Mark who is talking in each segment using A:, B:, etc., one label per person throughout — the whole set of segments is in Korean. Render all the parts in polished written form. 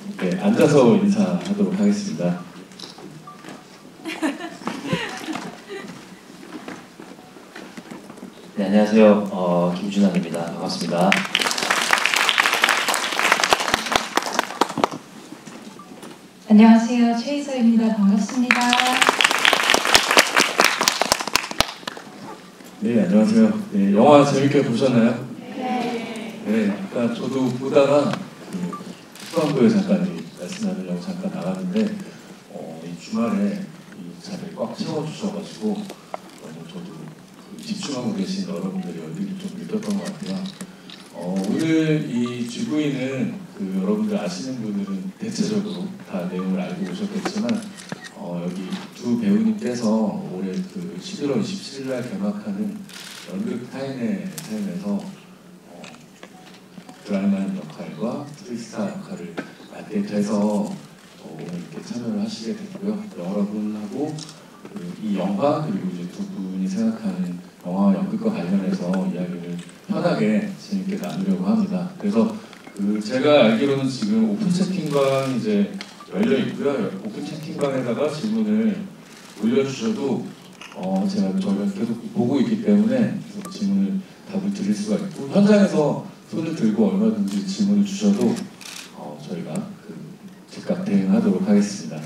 A: 네, 앉아서 인사하도록 하겠습니다.
B: 네, 안녕하세요. 김준환입니다. 반갑습니다.
C: 안녕하세요. 최희서입니다. 반갑습니다.
A: 네, 안녕하세요. 네, 영화 재밌게 보셨나요? 네, 그러니까 저도 보다가 수강부에 잠깐 말씀 나누려고 잠깐 나갔는데 이 주말에 이 자리를 꽉 채워주셔가지고 너무 저도 집중하고 계신 여러분들의 열기를 좀 느꼈던 것 같아요. 오늘 이 GV는 여러분들 아시는 분들은 대체적으로 다 내용을 알고 오셨겠지만 여기 두 배우님께서 올해 11월 27일 날 개막하는 연극 타인의 삶에서 드라이만 역할과 트리스타 역할을 맡게 돼서 오늘 이렇게 참여를 하시게 됐고요. 여러분하고 이 영화 그리고 이제 두 분이 생각하는 영화와 연극과 관련해서 이야기를 편하게 재밌게 나누려고 합니다. 그래서 제가 알기로는 지금 오픈 채팅방 이제 열려 있고요. 오픈 채팅방에다가 질문을 올려주셔도 저희가 계속 보고 있기 때문에 질문을 답을 드릴 수가 있고 현장에서 손을 들고 얼마든지 질문을 주셔도 저희가 즉각 대응하도록 하겠습니다.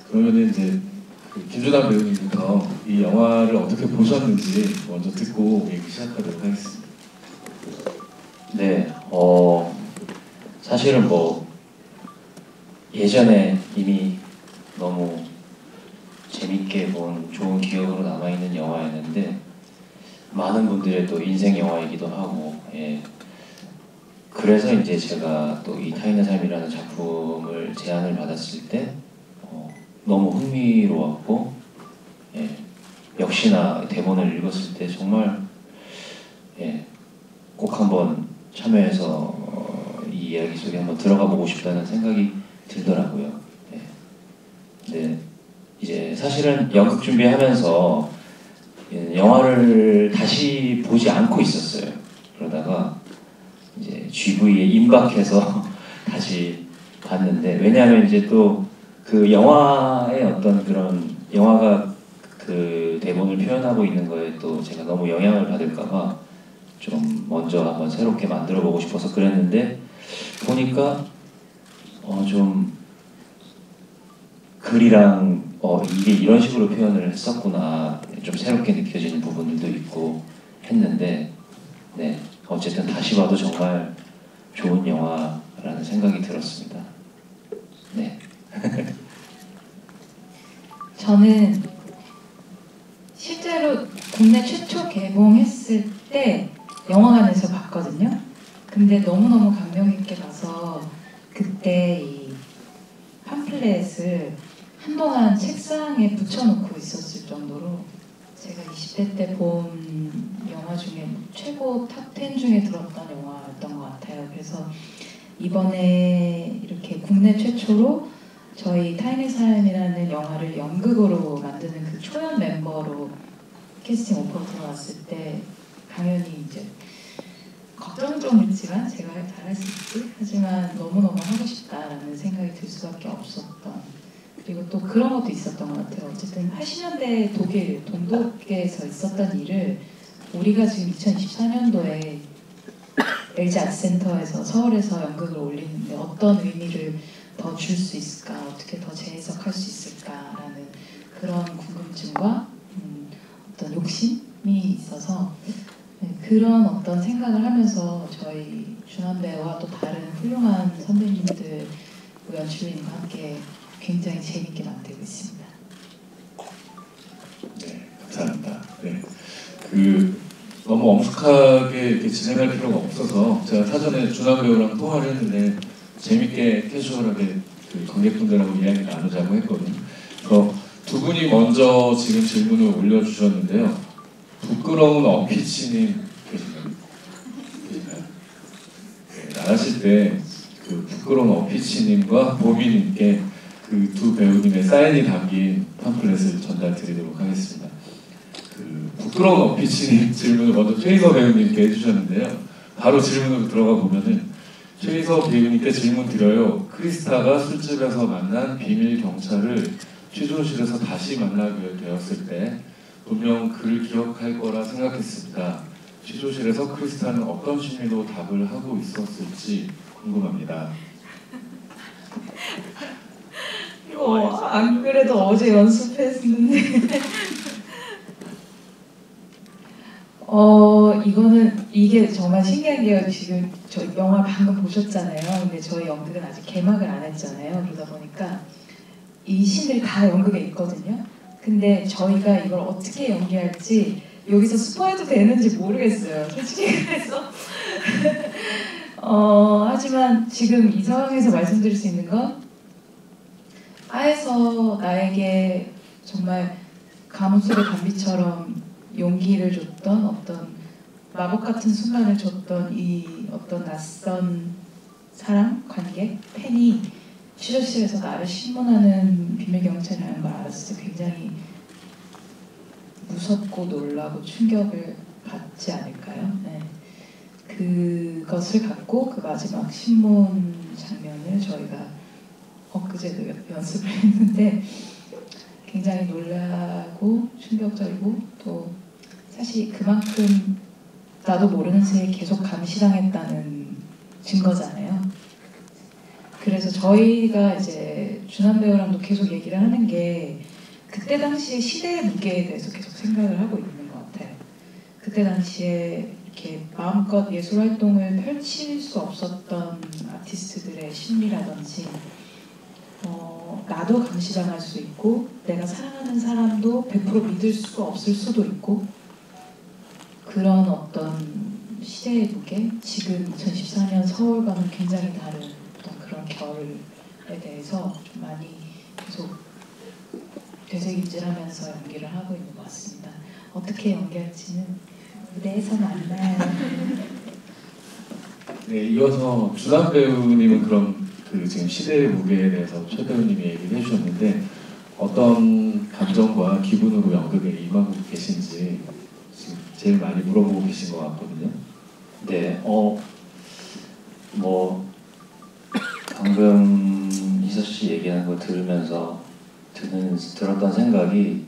A: 그러면 이제 김준환 배우님부터 이 영화를 어떻게 보셨는지 먼저 듣고 얘기 시작하도록 하겠습니다.
B: 네, 사실은 예전에 이미 너무 재밌게 본 좋은 기억으로 남아있는 영화였는데 많은 분들의 또 인생 영화이기도 하고 그래서 이제 제가 또 이 타인의 삶이라는 작품을 제안을 받았을 때 너무 흥미로웠고 역시나 대본을 읽었을 때 정말 꼭 한번 참여해서 이 이야기 속에 한번 들어가 보고 싶다는 생각이 들더라고요. 근데 이제 사실은 연극 준비하면서 영화를 다시 보지 않고 있었어요. 그러다가 이제 GV에 임박해서 다시 봤는데 왜냐하면 이제 또 그 영화의 어떤 그런 영화가 그 대본을 표현하고 있는 거에 또 제가 너무 영향을 받을까봐 좀 먼저 한번 새롭게 만들어 보고 싶어서 그랬는데 보니까 좀 글이랑 이게 이런 식으로 표현을 했었구나 좀 새롭게 느껴지는 부분들도 있고 했는데 네 어쨌든 다시 봐도 정말 좋은 영화라는 생각이 들었습니다. 네.
C: 저는 실제로 국내 최초 개봉했을 때 영화관에서 봤거든요. 근데 너무너무 감명 깊게 봐서 그때 이 팜플렛을 한동안 책상에 붙여놓고 있었을 정도로 제가 20대 때 본 영화 중에 최고 탑10 중에 들었던 영화였던 것 같아요. 그래서 이번에 이렇게 국내 최초로 저희 타인의 삶이라는 영화를 연극으로 만드는 그 초연 멤버로 캐스팅 오퍼가 들어왔을 때 당연히 이제 걱정은 좀 있지만 제가 잘할 수 있지? 하지만 너무너무 하고 싶다라는 생각이 들 수밖에 없었던 그리고 또 그런 것도 있었던 것 같아요. 어쨌든 80년대 독일 동독에서 있었던 일을 우리가 지금 2024년도에 LG 아트센터에서 서울에서 연극을 올리는데 어떤 의미를 더 줄 수 있을까, 어떻게 더 재해석할 수 있을까라는 그런 궁금증과 어떤 욕심이 있어서 그런 어떤 생각을 하면서 저희 준환 배우와 또 다른 훌륭한 선배님들 연출님과 함께 굉장히 재밌게 만들고 있습니다.
A: 네, 감사합니다. 네, 너무 엄숙하게 이렇게 진행할 필요가 없어서 제가 사전에 준환 배우랑 통화를 했는데 재밌게 캐주얼하게 관객분들하고 이야기 나누자고 했거든요. 그래서 두 분이 먼저 지금 질문을 올려주셨는데요. 부끄러운 어피치님 계시나요? 네, 나가실 때 부끄러운 어피치님과 보미님께 두 배우님의 사인이 담긴 팜플렛을 전달드리도록 하겠습니다. 부끄러운 어피치님 질문을 먼저 최희서 배우님께 해주셨는데요. 바로 질문으로 들어가 보면은 최희석 배우님께 질문 드려요. 크리스타가 술집에서 만난 비밀 경찰을 취조실에서 다시 만나게 되었을 때 분명 그를 기억할 거라 생각했습니다. 취조실에서 크리스타는 어떤 심리로 답을 하고 있었을지 궁금합니다.
C: 안 그래도 어제 연습했는데 이게 정말 신기한 게요. 지금 저 영화 방금 보셨잖아요. 근데 저희 연극은 아직 개막을 안 했잖아요. 그러다 보니까 이 신들이 다 연극에 있거든요. 근데 저희가 이걸 어떻게 연기할지 여기서 스포해도 되는지 모르겠어요. 솔직히 그래서 하지만 지금 이 상황에서 말씀드릴 수 있는 건 아에서 나에게 정말 가뭄 속의 단비처럼 용기를 줬던 어떤 마법 같은 순간을 줬던 이 어떤 낯선 사람, 관객, 팬이 취조실에서 나를 신문하는 비밀 경찰이라는 걸 알았을 때 굉장히 무섭고 놀라고 충격을 받지 않을까요? 네. 그것을 갖고 그 마지막 신문 장면을 저희가 엊그제도 연습을 했는데 굉장히 놀라고 충격적이고 또 사실 그만큼 나도 모르는 새에 계속 감시당했다는 증거잖아요. 그래서 저희가 이제 준한 배우랑도 계속 얘기를 하는 게 그때 당시에 시대의 무게에 대해서 계속 생각을 하고 있는 것 같아요. 그때 당시에 이렇게 마음껏 예술 활동을 펼칠 수 없었던 아티스트들의 심리라든지 나도 감시당할 수 있고 내가 사랑하는 사람도 100% 믿을 수가 없을 수도 있고 그런 어떤 시대의 무게, 지금 2014년 서울과는 굉장히 다른 어떤 그런 결에 대해서 좀 많이 계속 되새김질하면서 연기를 하고 있는 것 같습니다. 어떻게 연기할지는 무대에서 만나요.
A: 네, 이어서 준한 배우님은 그럼 그 지금 시대의 무게에 대해서 최 배우님이 얘기를 해주셨는데 어떤 감정과 기분으로 연극에 임하고 계신지 지금 제일 많이 물어보고 계신 것 같거든요.
B: 네, 방금 이서 씨 얘기하는 거 들으면서 들었던 생각이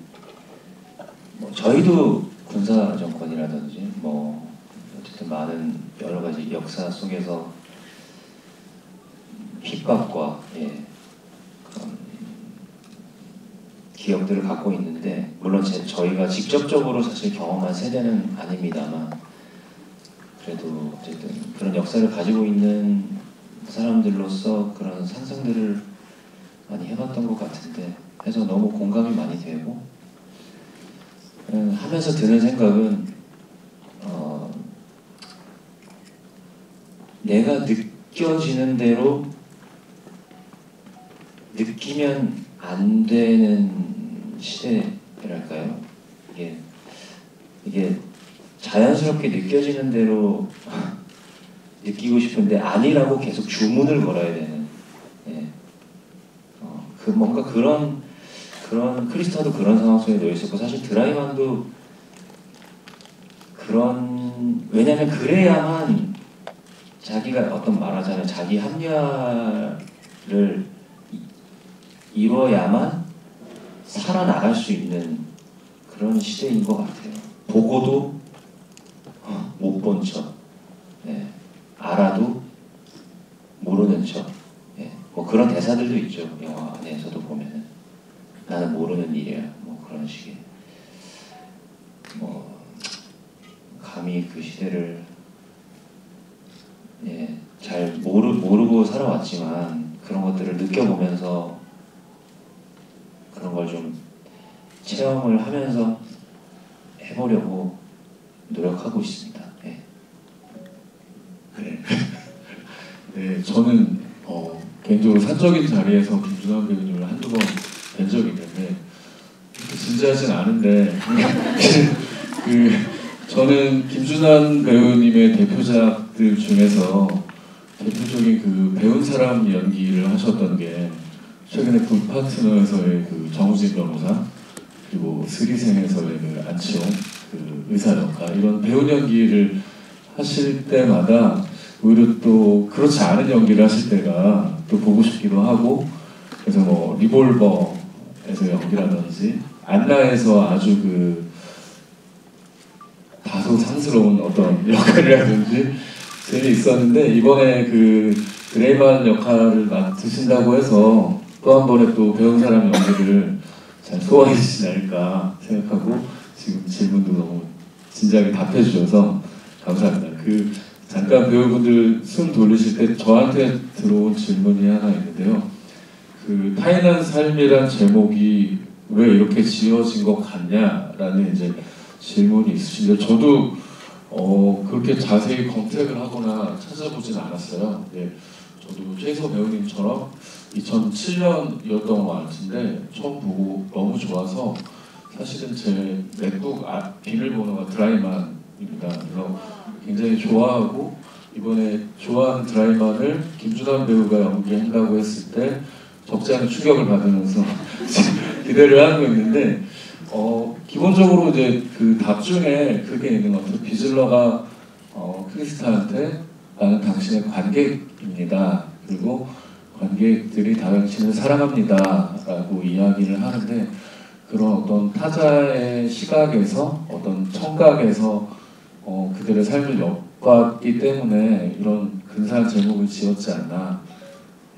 B: 저희도 군사 정권이라든지 어쨌든 많은 여러 가지 역사 속에서 핍박과 그런 기억들을 갖고 있는데 물론 저희가 직접적으로 사실 경험한 세대는 아닙니다만 그래도 어쨌든 그런 역사를 가지고 있는 사람들로서 그런 상상들을 많이 해봤던 것 같은데 해서 너무 공감이 많이 되고 하면서 드는 생각은 내가 느껴지는 대로 느끼면 안 되는 시대랄까요? 이게 자연스럽게 느껴지는 대로 느끼고 싶은데 아니라고 계속 주문을 걸어야 되는 뭔가 그런 크리스타도 그런 상황 속에 놓여 있었고 사실 드라이만도 왜냐면 그래야만 자기가 말하자면 자기 합리화를 이뤄야만 살아나갈 수 있는 그런 시대인 것 같아요. 보고도 못 본 척, 알아도 모르는 척, 그런 대사들도 있죠. 영화 안에서도 보면은 나는 모르는 일이야, 그런 식의. 감히 그 시대를 잘 모르고 살아왔지만 그런 것들을 느껴보면서 그런 걸 좀 체험을 하면서 해보려고 노력하고 있습니다.
A: 네, 저는 개인적으로 사적인 자리에서 김준한 배우님을 한두 번 뵌 적이 있는데 진지하진 않은데 저는 김준한 배우님의 대표작들 중에서 대표적인 그 배운 사람 연기를 하셨던 게 최근에 굿파트너에서의 그 정우진 변호사 그리고 스리생에서의 그 안치홍 그 의사 역할 이런 배운 연기를 하실 때마다 오히려 또 그렇지 않은 연기를 하실 때가 또 보고 싶기도 하고, 그래서 뭐 리볼버에서 연기라든지 안나에서 아주 그 다소 상스러운 어떤 역할이라든지 재미있었는데, 이번에 그 그레이만 역할을 맡으신다고 해서 또 한 번에 또 배운 사람 연기를 잘 소화해 주시지 않을까 생각하고, 지금 질문도 너무 진지하게 답해 주셔서 감사합니다. 그 잠깐 배우분들 숨 돌리실 때 저한테 들어온 질문이 하나 있는데요. 그 타인한 삶이란 제목이 왜 이렇게 지어진 것 같냐라는 이제 질문이 있으신데, 저도 그렇게 자세히 검색을 하거나 찾아보진 않았어요. 근데 저도 최서 배우님처럼 2007년이었던 것 같은데 처음 보고 너무 좋아서, 사실은 제 맥북 비밀번호가 드라이만입니다. 그래서 굉장히 좋아하고, 이번에 좋아하는 드라이만을 김준환 배우가 연기한다고 했을 때 적지 않은 충격을 받으면서 기대를 하고 있는데, 기본적으로 이제 그 답 중에 그게 있는 것 같아요. 비즐러가 크리스타한테 나는 당신의 관객입니다. 그리고 관객들이 당신을 사랑합니다. 라고 이야기를 하는데, 그런 어떤 타자의 시각에서, 어떤 청각에서 그들의 삶을 엿봤기 때문에 이런 근사한 제목을 지었지 않나,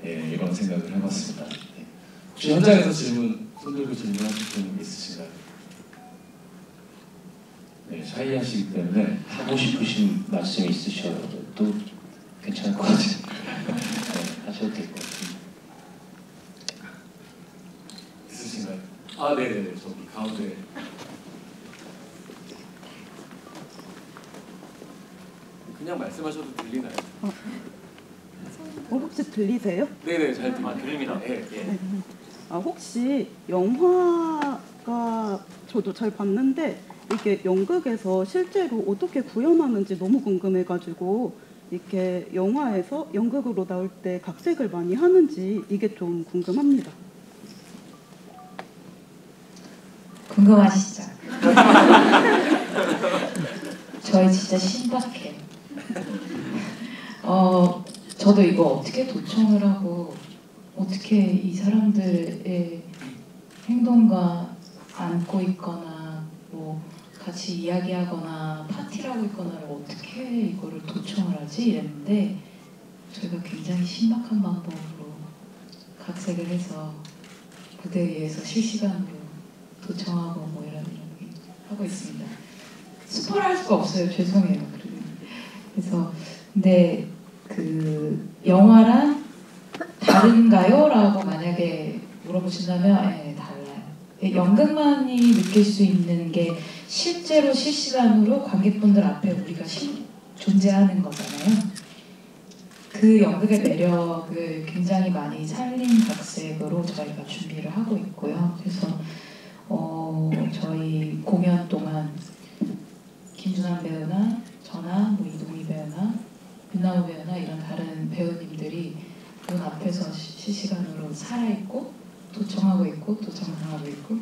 A: 이런 생각을 해봤습니다. 혹시 현장에서 손들고 질문하실 분 있으신가요? 네, 샤이하시기 때문에
B: 하고 싶으신 말씀이 있으셔도 괜찮을 것 같아요. 네, 하셔도 될 것 같아요.
A: 있으신가요? 아, 네네, 저기 가운데. 그냥 말씀하셔도 들리나요?
D: 혹시 들리세요?
A: 네네, 잘 들립니다. 네.
D: 네. 혹시 영화가 저도 잘 봤는데 이게 연극에서 실제로 어떻게 구현하는지 너무 궁금해가지고, 이렇게 영화에서 연극으로 나올 때 각색을 많이 하는지 이게 좀 궁금합니다.
C: 궁금하시죠? 저희 진짜 신박해. 저도 이거 어떻게 도청을 하고 어떻게 이 사람들의 행동과 안고 있거나 뭐 같이 이야기하거나 파티를 하고 있거나를 어떻게 이거를 도청을 하지? 이랬는데, 저희가 굉장히 신박한 방법으로 각색을 해서 무대 위에서 실시간으로 도청하고 뭐 이런 하고 있습니다. 스포를 할 수가 없어요. 죄송해요. 그래서 근데 그 영화랑 다른가요? 라고 만약에 물어보신다면 달라요. 연극만이 느낄 수 있는 게 실제로 실시간으로 관객분들 앞에 우리가 존재하는 거잖아요. 그 연극의 매력을 굉장히 많이 살린 각색으로 저희가 준비를 하고 있고요. 그래서 저희 공연 동안 김준환 배우나 저나 뭐 이동희 배우나 윤나무 배우나 이런 다른 배우님들이 눈 앞에서 실시간으로 살아있고 도청하고 있고 도청당하고 있고,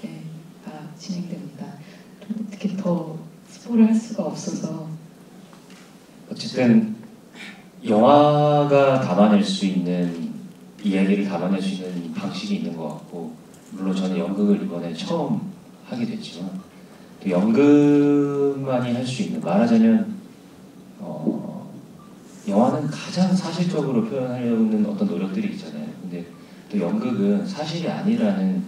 C: 네, 다 진행됩니다. 어떻게 더 스포를 할 수가 없어서.
B: 어쨌든 영화가 담아낼 수 있는 이야기를 담아낼 수 있는 방식이 있는 것 같고, 물론 저는 연극을 이번에 처음 하게 됐지만 또 연극만이 할 수 있는, 말하자면 영화는 가장 사실적으로 표현하려는 어떤 노력들이 있잖아요. 근데 또 연극은 사실이 아니라는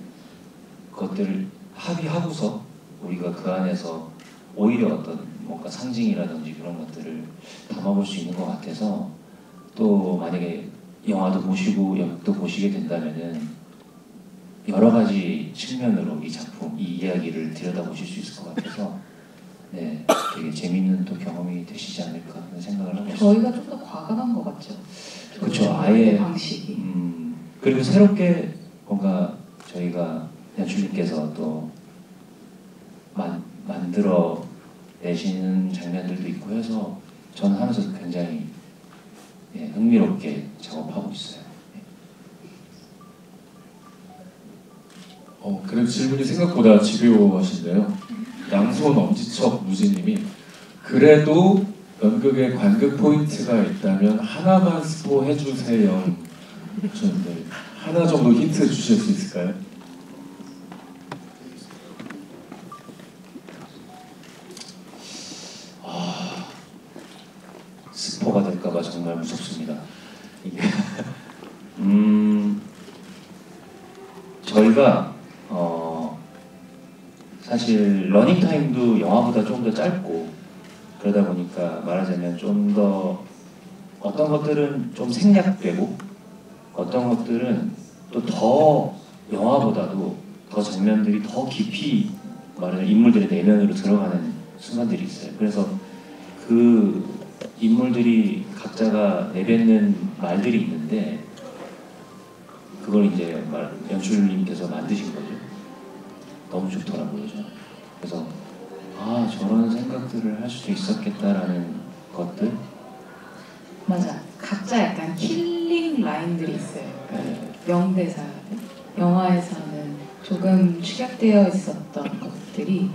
B: 것들을 합의하고서 우리가 그 안에서 오히려 어떤 뭔가 상징이라든지 그런 것들을 담아볼 수 있는 것 같아서, 또 만약에 영화도 보시고 연극도 보시게 된다면은 여러 가지 측면으로 이 작품, 이 이야기를 들여다보실 수 있을 것 같아서, 네, 되게 재미있는 또 경험이 되시지 않을까 하는 생각을 하고 있습니다.
C: 저희가 좀 더 과감한 것 같죠.
B: 그렇죠. 아예
C: 방식이.
B: 그리고 새롭게 뭔가 저희가 연출님께서 또 만들어 내시는 장면들도 있고 해서 저는 하면서 굉장히 흥미롭게 작업하고 있어요.
A: 그래도 질문이 생각보다 집요하신데요. 양손 엄지척 무지님이 그래도 연극에 관객 포인트가 있다면 하나만 스포 해주세요 하셨는데 하나 정도 힌트 주실 수 있을까요?
B: 스포가 될까봐 정말 무섭습니다. 이게 저희가 사실 러닝 타임도 영화보다 좀 더 짧고 그러다 보니까 말하자면 좀 더 어떤 것들은 좀 생략되고 어떤 것들은 또 더 영화보다도 더 장면들이 더 깊이 말하자면 인물들의 내면으로 들어가는 순간들이 있어요. 그래서 그 인물들이 각자가 내뱉는 말들이 있는데 그걸 이제 연출님께서 만드신 거죠. 너무 좋더라고요. 저는. 그래서 저런 생각들을 할 수도 있었겠다라는 것들.
C: 맞아. 각자 약간 킬링 라인들이 있어요.
B: 네.
C: 명대사. 영화에서는 조금 축약되어 있었던 것들이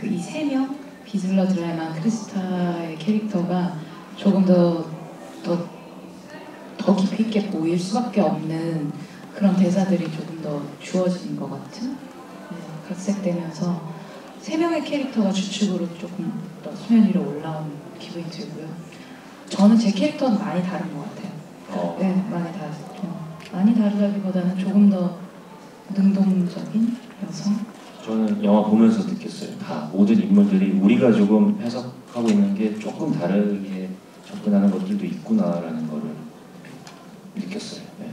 C: 이 세 명 비즐러 드라이만 크리스타의 캐릭터가 조금 더 깊이 있게 보일 수밖에 없는 그런 대사들이 조금 더 주어진 것 같은 각색되면서 세 명의 캐릭터가 주축으로 조금 더 수면 위로 올라온 기분이 들고요. 저는 제 캐릭터는 많이 다른 것 같아요. 네, 많이 다르다기보다는 조금 더 능동적인 여성?
B: 저는 영화 보면서 느꼈어요. 다 모든 인물들이 우리가 조금 해석하고 있는 게 조금 다르게 접근하는 것들도 있구나라는 거를 느꼈어요. 네.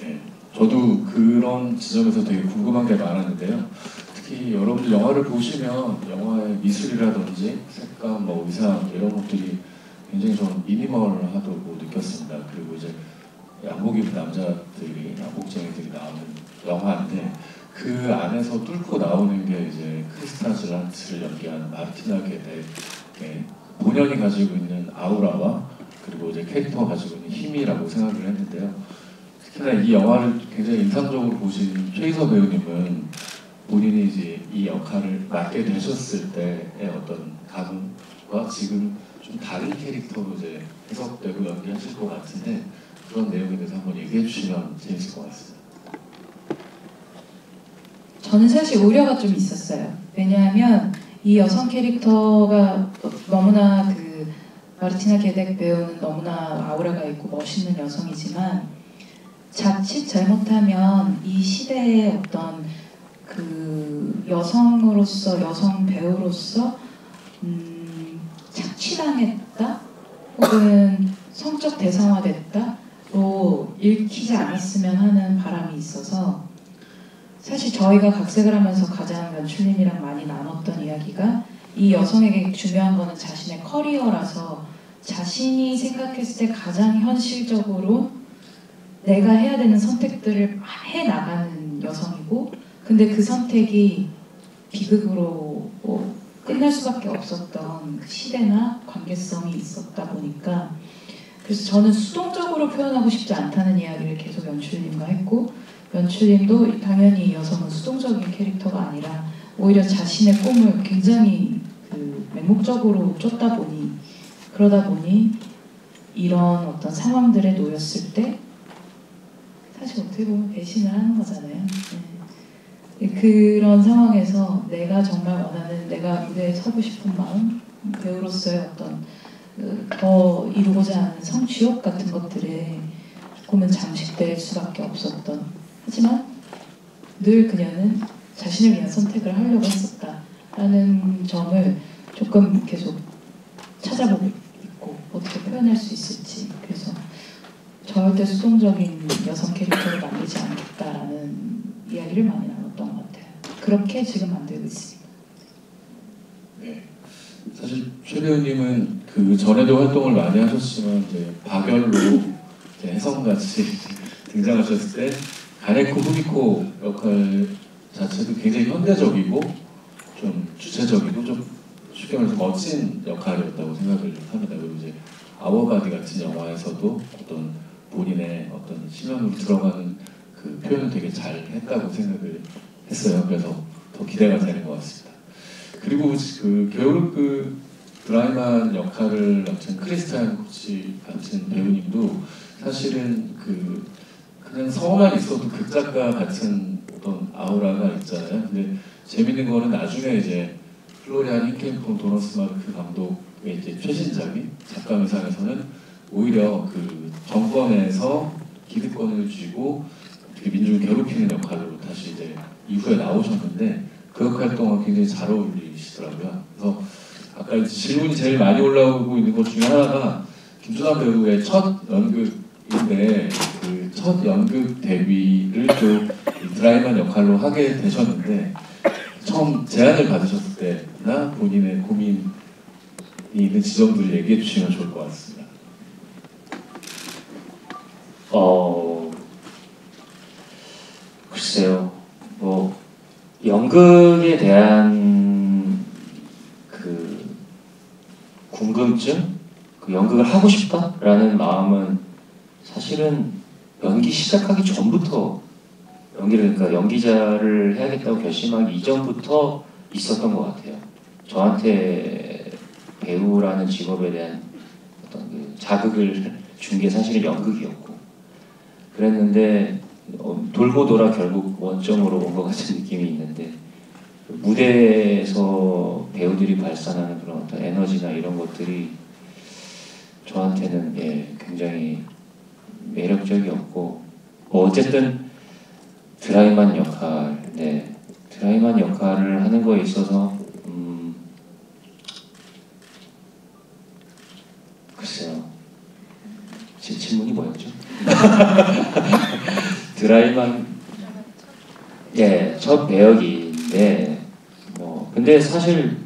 A: 네, 저도 그런 지점에서 되게 궁금한 게 많았는데요. 특히 여러분들 영화를 보시면 영화의 미술이라든지 색감, 의상 이런 것들이 굉장히 좀 미니멀하다고 느꼈습니다. 그리고 이제 양복 입은 남자들이, 양복쟁이들이 나오는 영화인데 그 안에서 뚫고 나오는 게 이제 크리스타 줄란트를 연기한 마르티나 게덱의 본연이 가지고 있는 아우라와 그리고 이제 캐릭터가 가지고 있는 힘이라고 생각을 했는데요. 특히나 이 영화를 굉장히 인상적으로 보신 최희서 배우님은 본인이 이제 이 역할을 맡게 되셨을 때의 어떤 감과 지금 좀 다른 캐릭터로 이제 해석되고 연기하실 것 같은데 그런 내용에 대해서 한번 얘기해 주시면 재밌을 것 같습니다.
C: 저는 사실 우려가 좀 있었어요. 왜냐하면 이 여성 캐릭터가 너무나 마르티나 게덱 배우는 너무나 아우라가 있고 멋있는 여성이지만 자칫 잘못하면 이 시대의 어떤 여성으로서 여성 배우로서 착취당했다 혹은 성적 대상화됐다로 읽히지 않았으면 하는 바람이 있어서 사실 저희가 각색을 하면서 가장 연출님이랑 많이 나눴던 이야기가 이 여성에게 중요한 거는 자신의 커리어라서 자신이 생각했을 때 가장 현실적으로 내가 해야 되는 선택들을 해나가는 여성이고 근데 그 선택이 비극으로 끝날 수밖에 없었던 그 시대나 관계성이 있었다 보니까 그래서 저는 수동적으로 표현하고 싶지 않다는 이야기를 계속 연출님과 했고 연출님도 당연히 이 여성은 수동적인 캐릭터가 아니라 오히려 자신의 꿈을 굉장히 맹목적으로 쫓다 보니 그러다 보니 이런 어떤 상황들에 놓였을 때 사실 어떻게 보면 배신을 하는 거잖아요. 네. 그런 상황에서 내가 정말 원하는 내가 무대에 서고 싶은 마음 배우로서의 어떤 더 이루고자 하는 성취욕 같은 것들에 조금은 잠식될 수밖에 없었던 하지만 늘 그녀는 자신을 위한 선택을 하려고 했었다라는 점을 조금 계속 찾아보고 있고 어떻게 표현할 수 있을지 그래서 절대 수동적인 여성 캐릭터를 만들지 않겠다라는 이야기를 많이 나눴던 것 같아요. 그렇게 지금 만들고 있습니다.
A: 네, 사실 최 배우님은 그 전에도 활동을 많이 하셨지만 이제 박열로 이제 혜성같이 등장하셨을 때 가네코 후미코 역할 자체도 굉장히 현대적이고 좀 주체적이고 좀 쉽게 말해서 멋진 역할이었다고 생각을 합니다. 그리고 이제 아워바디 같은 영화에서도 어떤 본인의 어떤 심연으로 들어가는 그 표현을 되게 잘 했다고 생각을 했어요. 그래서 더 기대가 되는 것 같습니다. 그리고 그 겨울그 드라이만 역할을 맡은 크리스티안 코치 같은 배우님도 사실은 그냥 성만 있어도 극작가 같은 어떤 아우라가 있잖아요. 근데 재밌는 거는 나중에 이제 플로리안 힌켄폰 도너스 마르크 감독의 이제 최신작인 작가미상에서는 오히려 그 정권에서 기득권을 쥐고 민중을 괴롭히는 역할로 다시 이제 이후에 나오셨는데 그 역할 동안 굉장히 잘 어울리시더라고요. 그래서 아까 이제 질문이 제일 많이 올라오고 있는 것 중에 하나가 김준환 배우의 첫 연극인데 그 첫 연극 데뷔를 또 드라이만 역할로 하게 되셨는데 처음 제안을 받으셨을 때나 본인의 고민이 있는 지점들을 얘기해 주시면 좋을 것 같습니다.
B: 글쎄요. 뭐 연극에 대한 그 궁금증, 그 연극을 하고 싶다라는 마음은 사실은 연기 시작하기 전부터 그러니까 연기자를 해야겠다고 결심하기 이전부터 있었던 것 같아요. 저한테 배우라는 직업에 대한 어떤 그 자극을 준 게 사실은 연극이었고 그랬는데 돌고 돌아 결국 원점으로 온 것 같은 느낌이 있는데 무대에서 배우들이 발산하는 그런 어떤 에너지나 이런 것들이 저한테는 굉장히 매력적이었고 어쨌든 드라이만 역할, 드라이만 역할을 하는 거에 있어서 글쎄요. 제 질문이 뭐였죠? 드라이만 첫 배역인데 근데 사실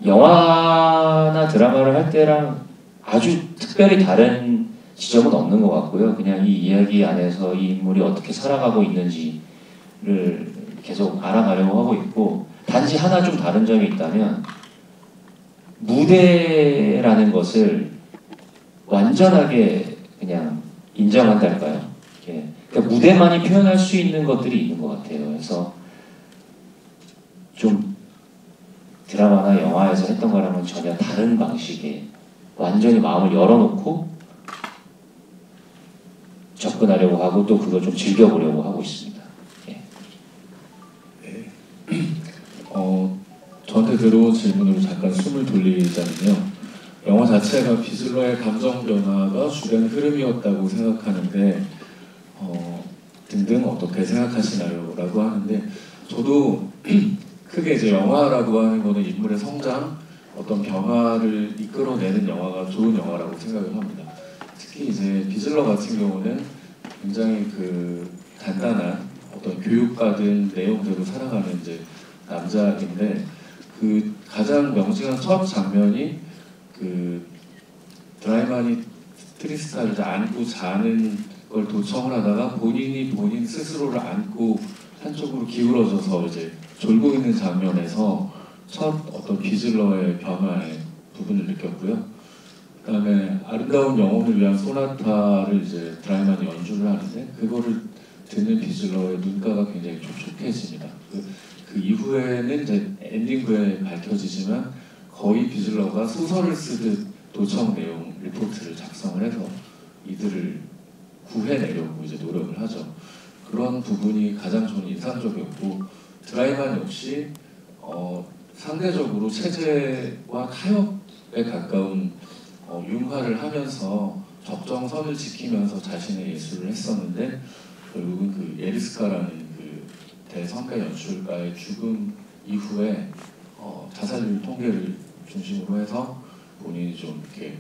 B: 영화나 드라마를 할 때랑 아주 특별히 다른 지점은 없는 것 같고요. 그냥 이 이야기 안에서 이 인물이 어떻게 살아가고 있는지를 계속 알아가려고 하고 있고 단지 하나 좀 다른 점이 있다면 무대라는 것을 완전하게 그냥 인정한달까요? 그러니까 무대만이 표현할 수 있는 것들이 있는 것 같아요. 그래서 좀 드라마나 영화에서 했던 거랑은 전혀 다른 방식의 완전히 마음을 열어놓고 접근하려고 하고 또 그걸 좀 즐겨보려고 하고 있습니다.
A: 네. 저한테 들어온 질문으로 잠깐 숨을 돌리자면요. 영화 자체가 비슬러의 감정 변화가 주된 흐름이었다고 생각하는데 등등 어떻게 생각하시나요? 라고 하는데 저도 크게 이제 영화라고 하는 거는 인물의 성장, 어떤 변화를 이끌어내는 영화가 좋은 영화라고 생각을 합니다. 특히 이제 비슬러 같은 경우는 굉장히 그 단단한 어떤 교육받은 내용대로 살아가는 이제 남자인데 그 가장 명징한 첫 장면이 그 드라이만이 트리스타를 안고 자는 걸 도청을 하다가 본인 스스로를 안고 한쪽으로 기울어져서 이제 졸고 있는 장면에서 첫 어떤 비즐러의 변화의 부분을 느꼈고요. 그다음에 아름다운 영혼을 위한 소나타를 이제 드라이만이 연주를 하는데 그거를 듣는 비즐러의 눈가가 굉장히 촉촉해집니다. 그 이후에는 이제 엔딩부에 밝혀지지만 거의 비즐러가 소설을 쓰듯 도청 내용 리포트를 작성을 해서 이들을 구해내려고 이제 노력을 하죠. 그런 부분이 가장 저는 인상적이었고 드라이만 역시 상대적으로 체제와 타협에 가까운 융화를 하면서 적정선을 지키면서 자신의 예술을 했었는데 결국은 그 예리스카라는 그 대성가 연출가의 죽음 이후에 자살률 통계를 중심으로 해서 본인이 좀 이렇게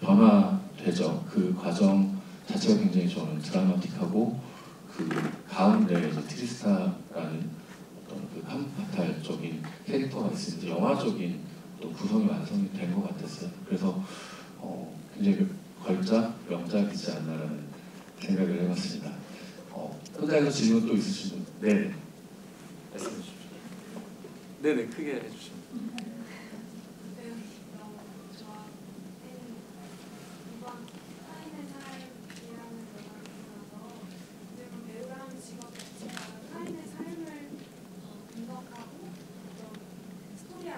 A: 변화되죠. 그 과정 자체가 굉장히 저는 드라마틱하고 그 가운데 이제 트리스타라는 어떤 그 한파탈적인 캐릭터가 있으면서 영화적인 또 구성이 완성이 된 것 같았어요. 그래서 굉장히 걸작, 명작이지 않나라는 생각을 해봤습니다. 현장에서 질문 또 있으신 분? 네. 말씀해 주십시오. 네네, 크게 해주시면.
E: 사인의 삶을 분석하고 어떤 스토리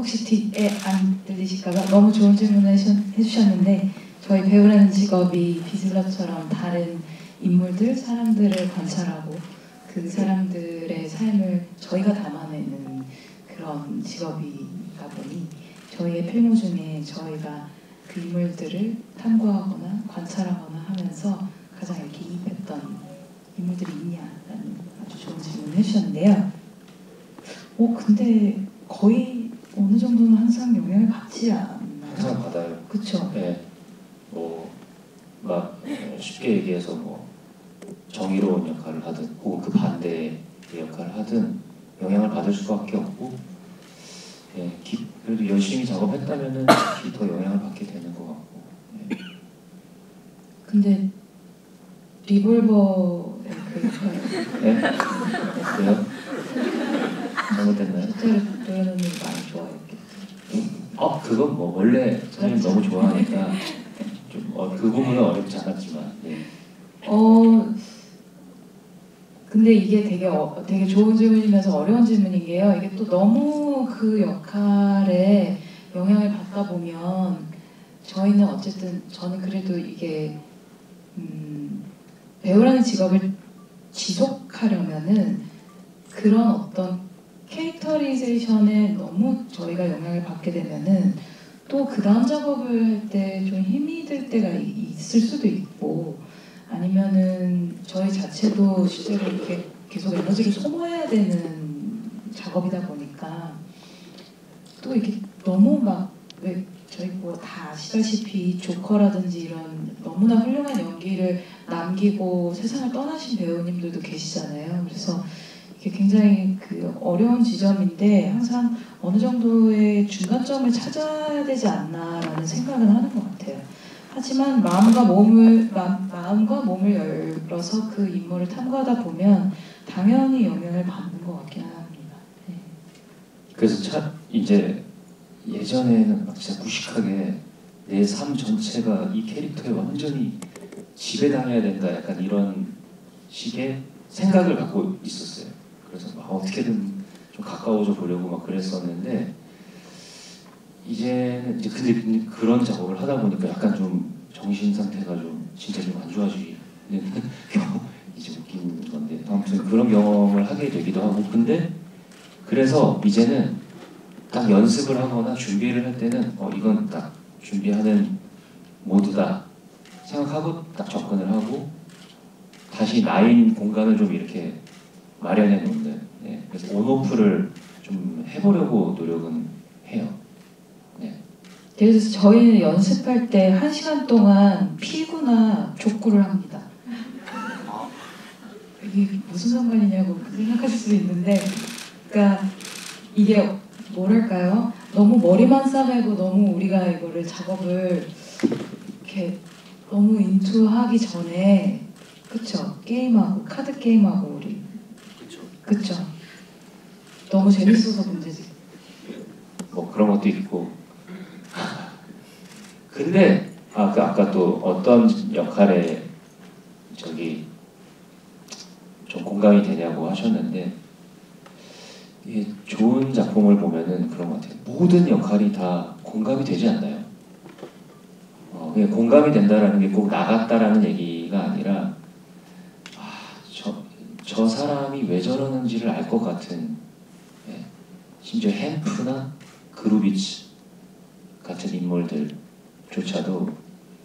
C: 혹시 안 들리실까봐 너무 좋은 질문을 해주셨는데 저희 배우라는 직업이 비슬러처럼 다른 인물들, 사람들을 관찰하고 그 사람들의 삶을 저희가 담아내는 그런 직업이다 보니 저희의 필모 중에 저희가 그 인물들을 탐구하거나 관찰하거나 하면서 가장 이렇게 이입했던 인물들이 있냐라는 아주 좋은 질문을 해주셨는데요. 근데 거의 어느 정도는 항상 영향을 받지 않나요?
B: 항상 받아요.
C: 그렇죠.
B: 네. 막 쉽게 얘기해서 정의로운 역할을 하든 혹은 그 반대의 역할을 하든 영향을 받을 수밖에 없고, 그래도 열심히 작업했다면은 더 영향을 받게 되는 것 같고.
C: 근데 리볼버의 그 역할
B: 네? 그래요? 잘못됐나요?
C: 실제로 노래는 많이 좋아했겠죠.
B: 그건 원래 사실 너무 좋아하니까 좀 그 부분은 어렵지 않았지만. 네.
C: 근데 이게 되게 좋은 질문이면서 어려운 질문인 게요. 이게 또 너무 그 역할에 영향을 받다 보면 저희는 어쨌든 저는 그래도 이게 배우라는 직업을 지속하려면은 그런 어떤 캐릭터리제이션에 너무 저희가 영향을 받게 되면은 또 그 다음 작업을 할 때 좀 힘이 들 때가 있을 수도 있고 아니면은 저희 자체도 실제로 이렇게 계속 에너지를 소모해야 되는 작업이다 보니까 또 이게 너무 막 왜 저희 다 아시다시피 조커라든지 이런 너무나 훌륭한 연기를 남기고 세상을 떠나신 배우님들도 계시잖아요. 그래서 이게 굉장히 그 어려운 지점인데 항상 어느 정도의 중간점을 찾아야 되지 않나라는 생각은 하는 것 같아요. 하지만 마음과 몸을 열어서 그 인물을 탐구하다 보면 당연히 영향을 받는 것 같긴 합니다. 네.
B: 그래서 이제 예전에는 막 진짜 무식하게 내 삶 전체가 이 캐릭터에 완전히 지배당해야 된다, 약간 이런 식의 생각을 갖고 있었어요. 그래서 막 어떻게든 좀 가까워져 보려고 막 그랬었는데 이제는 이제 근데 그런 작업을 하다 보니까 약간 좀 정신 상태가 좀 진짜 좀 안 좋아지는 이제 웃긴 건데 아무튼 그런 경험을 하게 되기도 하고 근데 그래서 이제는 딱 연습을 하거나 준비를 할 때는 이건 딱 준비하는 모드다 생각하고 딱 접근을 하고 다시 나인 공간을 좀 이렇게 마련해 놓는 그래서 온오프를 좀 해보려고 노력은 해요. 네.
C: 그래서 저희는 연습할 때 1시간 동안 피구나 족구를 합니다. 이게 무슨 상관이냐고 생각하실 수도 있는데 그러니까 이게 뭐랄까요? 너무 머리만 싸매고 너무 우리가 이거를 작업을 이렇게 너무 인투하기 전에 그쵸? 게임하고 카드 게임하고 우리 그쵸? 너무 재밌어서 문제지.
B: 그런 것도 있고 근데 아까 또 어떤 역할에 좀 공감이 되냐고 하셨는데 이게 좋은 작품을 보면은 그런 것 같아요. 모든 역할이 다 공감이 되지 않나요? 공감이 된다라는 게 꼭 나갔다라는 얘기가 아니라 저 사람이 왜 저러는지를 알 것 같은 심지어 햄프나 그루비츠 같은 인물들조차도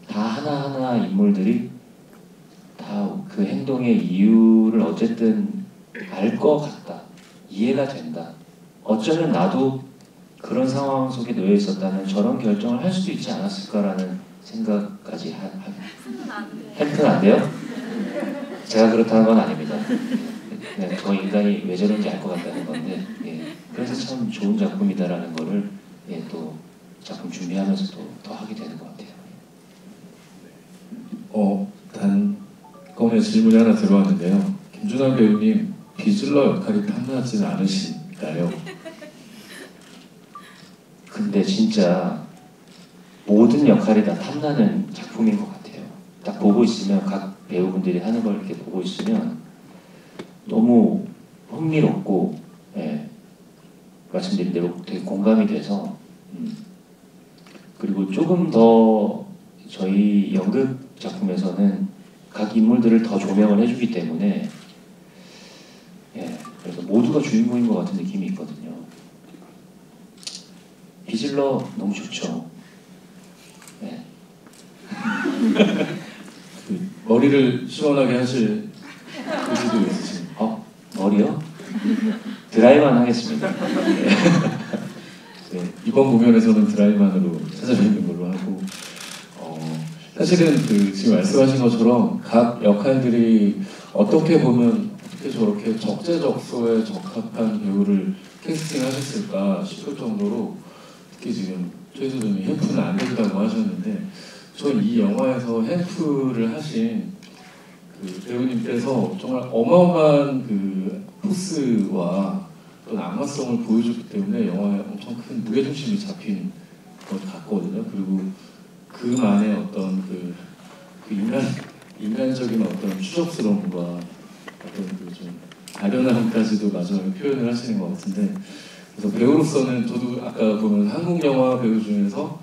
B: 다 하나하나 인물들이 다 그 행동의 이유를 어쨌든 알 것 같다. 이해가 된다. 어쩌면 나도 그런 상황 속에 놓여 있었다면 저런 결정을 할 수도 있지 않았을까라는 생각까지 햄프는 안 돼요? 제가 그렇다는 건 아닙니다. 저 인간이 왜 저런지 알 것 같다는 건데 그래서 참 좋은 작품이다라는 거를 또 작품 준비하면서 더 하게 되는 것 같아요.
A: 단건의 질문이 하나 들어왔는데요. 김준환 배우님 비슬러 역할이 탐나지는 않으신가요?
B: 근데 진짜 모든 역할이 다 탐나는 작품인 것 같아요. 딱 보고 있으면 각 배우분들이 하는 걸 이렇게 보고 있으면 너무 흥미롭고 말씀드린 대로 되게 공감이 돼서 그리고 조금 더 저희 연극 작품에서는 각 인물들을 더 조명을 해주기 때문에 예, 그래서 모두가 주인공인 것 같은 느낌이 있거든요. 비질러 너무 좋죠. 네.
A: 그 머리를 시원하게 하실 의지도 있으신.
B: 머리요? 드라이만 하겠습니다. 네.
A: 네, 이번 공연에서는 드라이만으로 찾아뵙는 걸로 하고 사실은 그 지금 말씀하신 것처럼 각 역할들이 어떻게 보면 어떻게 저렇게 적재적소에 적합한 배우를 캐스팅하셨을까 싶을 정도로 특히 지금 최수준이 햄프는 안 된다고 하셨는데 저는 이 영화에서 햄프를 하신 그 배우님께서 정말 어마어마한 그 포스와 또 악마성을 보여줬기 때문에 영화에 엄청 큰 무게중심이 잡힌 것 같거든요. 그리고 그만의 어떤 그 인간적인 어떤 추접스러움과 어떤 그 좀 아련함까지도 마지막에 표현을 하시는 것 같은데 그래서 배우로서는 저도 아까 보면 한국 영화 배우 중에서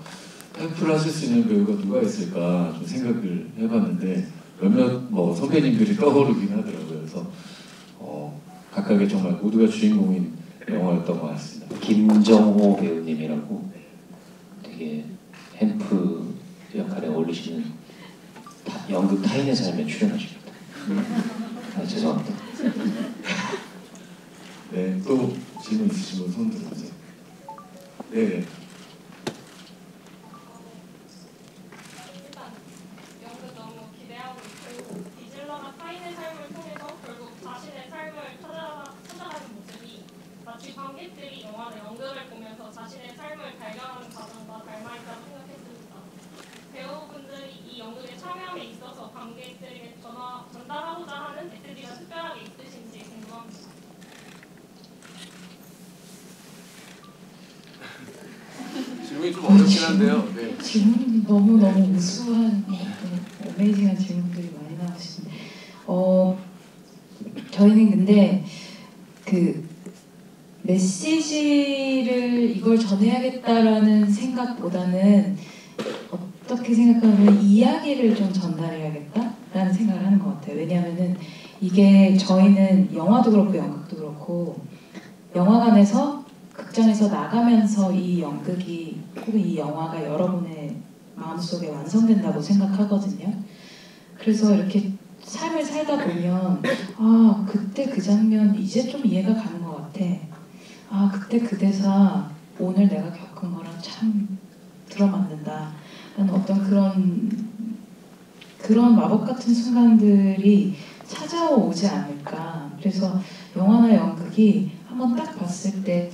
A: 햄프를 하실 수 있는 배우가 누가 있을까 좀 생각을 해봤는데 몇몇 뭐 선배님들이 떠오르긴 하더라고요. 그래서 각각의 정말 모두가 주인공인 영화였던 것 같습니다.
B: 김정호 배우님이라고 되게 햄프 역할에 어울리시는 연극 타인의 삶에 출연하십니다. 죄송합니다.
A: 네, 또 질문 있으시면 손 들어주세요. 네.
E: 연극 너무 기대하고 있고 비질러가 타인의 삶을 통해서 결국 자신의 삶을 찾아가는 모습이 마치 관객들이 영화 내 연극을 보면서 자신의 삶을 발견하는 과정과 닮아있다고 생각했습니다. 배우분들이 이 연극에 참여함에 있어서 관객들에게 전달하고자 하는 메시지가 특별하게 있으신지 궁금합니다.
A: 질문이 좀 어렵긴 한데요. 네.
C: 질문 너무 우수한 어메이징한 질문들이 많이 나오시는데 저희는 근데 그 메시지를 이걸 전해야겠다라는 생각보다는 어떻게 생각하면 이야기를 좀 전달해야겠다라는 생각을 하는 것 같아요. 왜냐하면은 이게 저희는 영화도 그렇고 연극도 그렇고 영화관에서 극장에서 나가면서 이 연극이 혹은 이 영화가 여러분의 마음속에 완성된다고 생각하거든요. 그래서 이렇게 삶을 살다 보면 그때 그 장면 이제 좀 이해가 가는 것 같아. 그때 그 대사 오늘 내가 겪은 거랑 참 들어맞는다. 라는 어떤 그런 마법 같은 순간들이 찾아오지 않을까. 그래서 영화나 연극이 한번 딱 봤을 때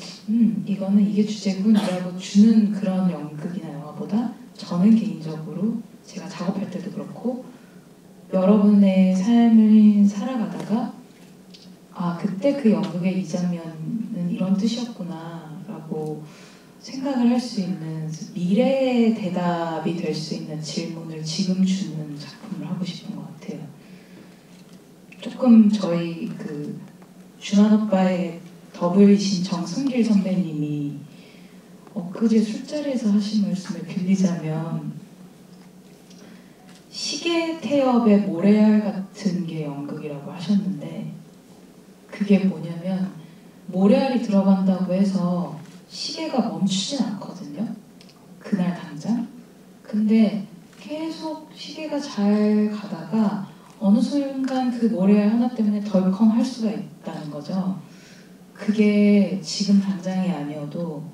C: 이거는 이게 주제군이라고 주는 그런 연극이나 영화보다 저는 개인적으로 제가 작업할 때도 그렇고 여러분의 삶을 살아가다가 그때 그 연극의 이 장면은 이런 뜻이었구나 라고 생각을 할 수 있는 미래의 대답이 될 수 있는 질문을 지금 주는 작품을 하고 싶은 것 같아요. 조금 저희 그 준환 오빠의 더블이신 정승길 선배님이 엊그제 술자리에서 하신 말씀을 빌리자면 시계 태엽의 모래알 같은 게 연극이라고 하셨는데 그게 뭐냐면 모래알이 들어간다고 해서 시계가 멈추진 않거든요. 그날 당장. 근데 계속 시계가 잘 가다가 어느 순간 그 모래알 하나 때문에 덜컹 할 수가 있다는 거죠. 그게 지금 당장이 아니어도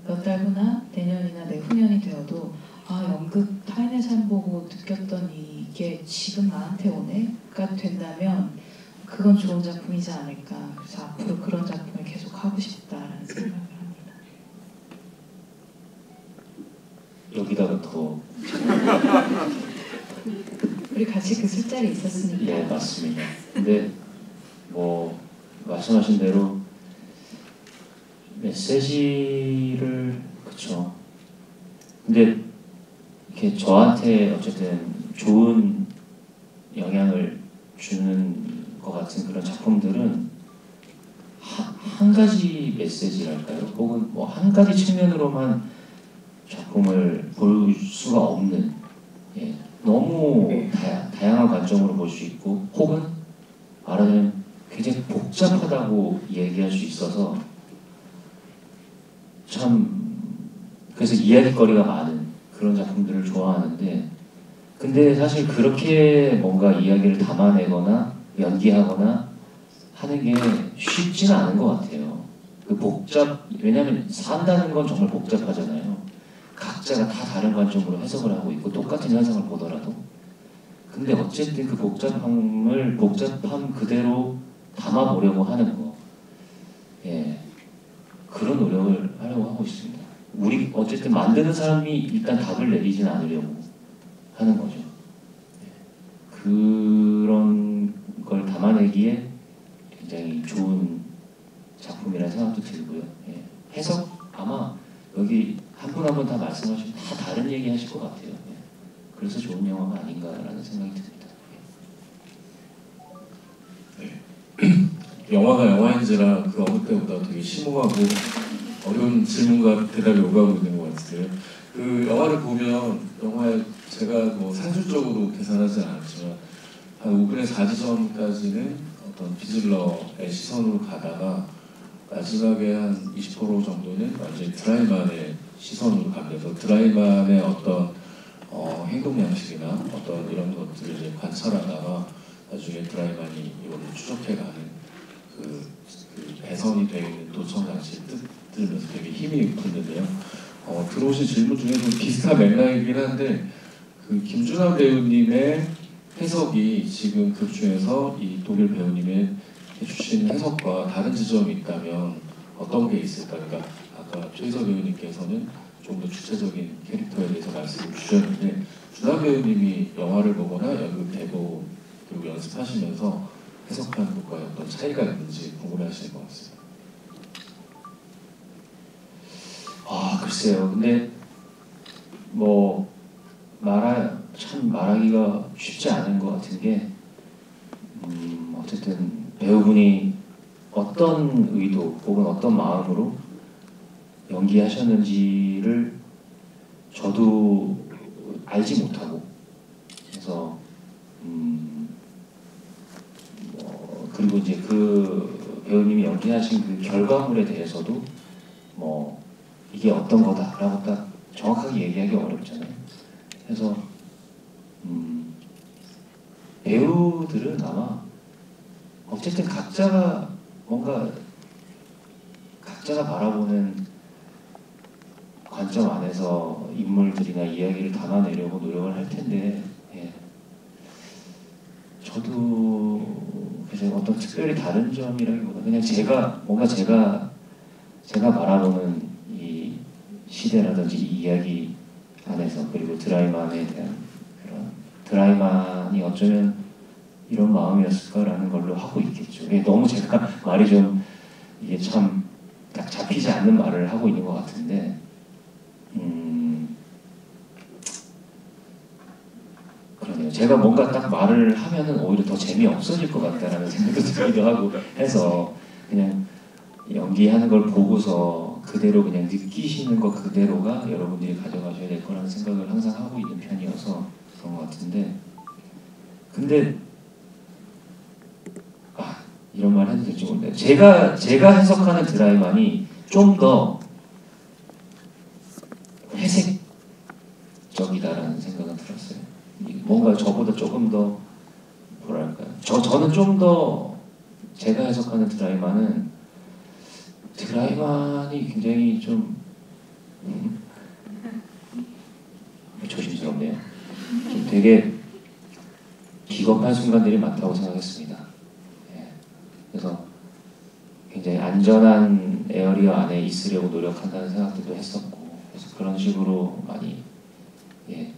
C: 몇 달 후나 내년이나 내후년이 되어도 연극 타인의 삶 보고 느꼈던 이게 지금 나한테 오네가 된다면 그건 좋은 작품이지 않을까. 그래서 앞으로 그런 작품을 계속 하고 싶다라는 생각을 합니다.
B: 여기다가 더
C: 우리 같이 그 술자리에 있었으니까.
B: 예, 맞습니다. 근데 뭐 말씀하신 대로 메시지를 그쵸. 근데 이렇게 저한테 어쨌든 좋은 영향을 주는 것 같은 그런 작품들은 한 가지 메시지랄까요? 혹은 뭐 한 가지 측면으로만 작품을 볼 수가 없는, 예, 너무 다양한 관점으로 볼 수 있고, 혹은 말하자면 굉장히 복잡하다고 얘기할 수 있어서 참, 그래서 이야기거리가 많은 그런 작품들을 좋아하는데, 근데 사실 그렇게 뭔가 이야기를 담아내거나 연기하거나 하는 게 쉽지는 않은 것 같아요. 왜냐하면 산다는 건 정말 복잡하잖아요. 각자가 다 다른 관점으로 해석을 하고 있고 똑같은 현상을 보더라도. 근데 어쨌든 그 복잡함 그대로 담아보려고 하는 거, 예, 그런 노력을 하려고 하고 있습니다. 우리 어쨌든 만드는 사람이 일단 답을 내리진 않으려고 하는 거죠. 그런 걸 담아내기에 굉장히 좋은 작품이라는 생각도 들고요. 예. 해석 아마 여기 한 분 한 분 다 말씀하시면 다 다른 얘기 하실 것 같아요. 예. 그래서 좋은 영화가 아닌가라는 생각이 듭니다.
A: 영화가 영화인지라 그 어느 때보다 되게 심오하고 어려운 질문과 대답이 오가고 있는 것 같아요. 그 영화를 보면 영화에 제가 뭐 산술적으로 계산하지 않았지만 한 5분의 4지점까지는 어떤 비즐러의 시선으로 가다가 마지막에 한 20% 정도는 완전히 드라이만의 시선으로 가면서 드라이만의 어떤 행동 양식이나 어떤 이런 것들을 이제 관찰하다가 나중에 드라이만이 이거를 추적해가는 그 배선이 되어 있는 도청 장치를 들으면서 되게 힘이 붙는데요. 들어오신 질문 중에서 비슷한 맥락이긴 한데 그 김준환 배우님의 해석이 지금 극 중에서 이 독일 배우님의 해주신 해석과 다른 지점이 있다면 어떤 게 있을까? 그러니까 아까 최희서 배우님께서는 좀 더 주체적인 캐릭터에 대해서 말씀을 주셨는데 준환 배우님이 영화를 보거나 연극 대본 그리고 연습하시면서 해석하는 것과 어떤 차이가 있는지 궁금해하시는 것 같습니다.
B: 글쎄요. 근데 뭐 참 말하기가 쉽지 않은 것 같은 게 어쨌든 배우분이 어떤 의도 혹은 어떤 마음으로 연기하셨는지를 저도 알지 못하고 그래서 그리고 이제 그 배우님이 연기하신 그 결과물에 대해서도 뭐 이게 어떤 거다라고 딱 정확하게 얘기하기 어렵잖아요. 그래서 배우들은 아마 어쨌든 각자가 바라보는 관점 안에서 인물들이나 이야기를 담아내려고 노력을 할 텐데, 예. 저도 그래서 어떤 특별히 다른 점이라기보다 그냥 제가 바라보는 이 시대라든지 이 이야기 안에서 그리고 드라이만에 대한 그런 드라이만이 어쩌면 이런 마음이었을까라는 걸로 하고 있겠죠. 너무 제가 말이 좀 이게 참 딱 잡히지 않는 말을 하고 있는 것 같은데, 그러네요. 제가 뭔가 딱 말을 하면은 오히려 더 재미없어질 것 같다라는 생각도 들기도 하고 해서 그냥 연기하는 걸 보고서 그대로 그냥 느끼시는 것 그대로가 여러분들이 가져가셔야 될 거라는 생각을 항상 하고 있는 편이어서 그런 것 같은데, 근데 이런 말 해도 될지 모르겠는데 제가 해석하는 드라이만이 좀 더 회색적이다라는 생각은 들었어요. 뭔가 저보다 조금 더 뭐랄까요? 저는 좀 더 제가 해석하는 드라이만이 굉장히 좀 조심스럽네요. 좀 되게 비겁한 순간들이 많다고 생각했습니다. 그래서 굉장히 안전한 에어리어 안에 있으려고 노력한다는 생각들도 했었고, 그래서 그런 식으로 많이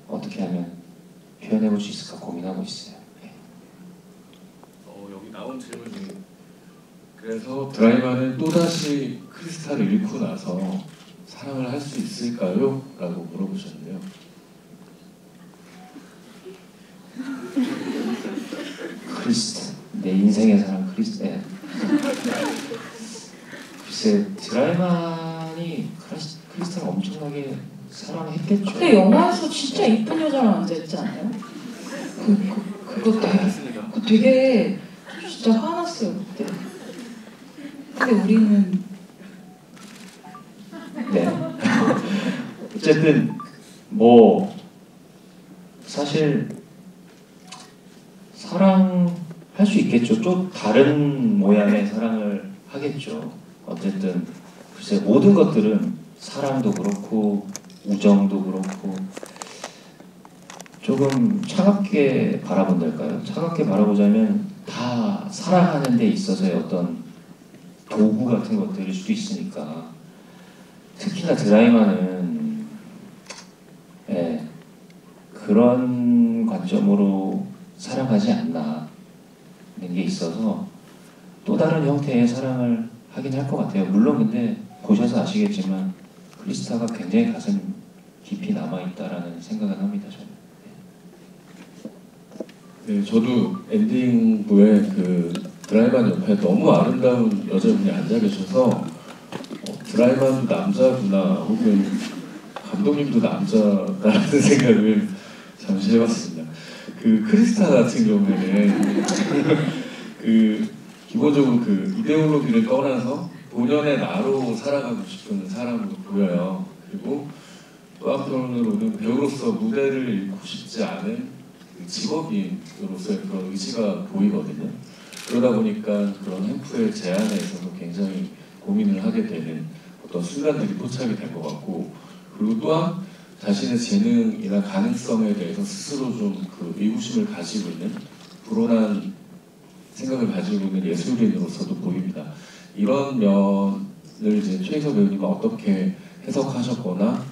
B: 어떻게 하면 표현해볼 수 있을까 고민하고 있어요.
A: 여기 나온 질문 중에 그래서 드라이만은 또다시 크리스탈을 잃고 나서 사랑을 할 수 있을까요? 라고 물어보셨는데요.
B: 내 인생의 사랑 글쎄요. 글쎄 드라이만이 크리스탈을 엄청나게 사랑했겠죠.
C: 근데 영화에서 진짜 이쁜 여자랑 앉아있지 않아요? 그거 되게 진짜 화났어요 그때. 근데 우리는
B: 네. 어쨌든 뭐 사실 사랑할 수 있겠죠. 좀 다른 모양의 사랑을 하겠죠. 어쨌든 글쎄 모든 것들은 사랑도 그렇고 우정도 그렇고 조금 차갑게 바라본달까요? 차갑게 바라보자면 다 사랑하는 데 있어서의 어떤 도구 같은 것들일 수도 있으니까 특히나 드라이마는 그런 관점으로 사랑하지 않나 하는 게 있어서 또 다른 형태의 사랑을 하긴 할 것 같아요. 물론 근데 보셔서 아시겠지만 크리스타가 굉장히 가슴 깊이 남아있다라는 생각은 합니다. 저는.
A: 네, 저도 엔딩부에 그 드라이만 옆에 너무 아름다운 여자분이 앉아 계셔서 드라이만도 남자구나 혹은 감독님도 남자다라는 생각을 잠시 해봤습니다. 그 크리스타 같은 경우에는 그 기본적으로 그 이데올로기를 떠나서 본연의 나로 살아가고 싶은 사람으로 보여요. 그리고 또 한편으로는 배우로서 무대를 잃고 싶지 않은 직업인으로서의 그런 의지가 보이거든요. 그러다 보니까 그런 햄프의 제안에 있어서 굉장히 고민을 하게 되는 어떤 순간들이 포착이 된 것 같고, 그리고 또한 자신의 재능이나 가능성에 대해서 스스로 좀 그 의구심을 가지고 있는 불온한 생각을 가지고 있는 예술인으로서도 보입니다. 이런 면을 이제 최희석 배우님은 어떻게 해석하셨거나